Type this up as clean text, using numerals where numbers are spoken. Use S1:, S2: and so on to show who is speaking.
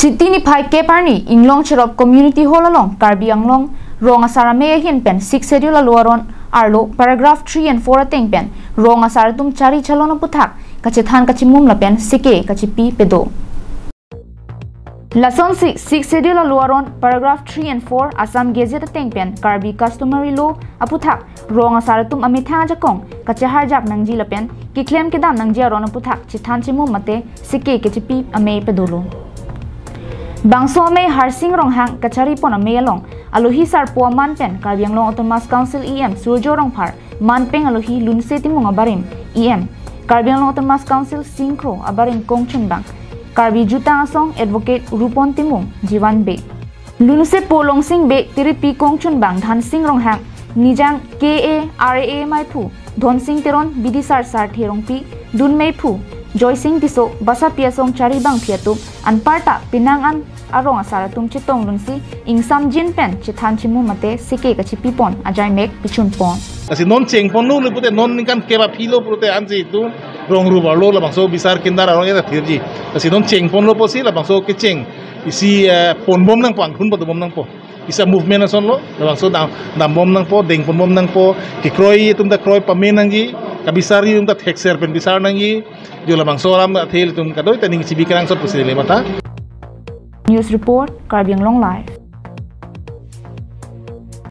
S1: City ni phai ke parni Inglong Cherop Community Hall along Karbi Anglong rong asara me hin pen 6 schedule aluaron arlo paragraph 3 and 4 ateng pen rong asara tum chari chalona puthak kachethan kachimum la pen sike kachipi pedo Lason 6 schedule aluaron paragraph 3 and 4 Assam Gazette ateng pen Karbi customary law aputhak rong asara tum amitha jakong kachahar jak nangji la pen ki claim ke dam nangji aron puthak chithan chimum mate sike kachipi ame pedolo Bangso me harsing rong hang kachari pon ame along alohi sar po man pen Karbi Anglong Autonomous Council EM Surjo rong phar man peng alohi lunse timung abarim EM Karbi Anglong Autonomous Council Singkro abarim kongchun bang Karbi Jutang Asong Advocate Rupon timung Jiwan be lunse po long sing be tiripi kongchun bang dhan sing rong hang nijang KA RA mai phu dhon sing teron bidisar sar therong pi dun mei phu Joy Singh Tiso basa piasong chari bang piatu anparta pinangan arong asara tum chitong lunsi ingsam jin pen chithan chimu mate sike kachipi pon ajai mek pichun pon
S2: kasi non cheng pon lu pute non kan keba philo pute anji tu rong ru barlo la bangso bisar kindar arong ya thirji kasi non cheng pon lo posi la bangso ke cheng isi pon bom nang pang khun pa bom nang po isa movement na son lo la bangso dam bom nang po deng pon bom nang po ki kroi tum da kroi pamen nang gi kabisari tum da thexer pen bisar nang gi jo la bangso ram athel tum kadoi taning sibi krang sot pusile mata
S1: News Report Karbi Anglong Live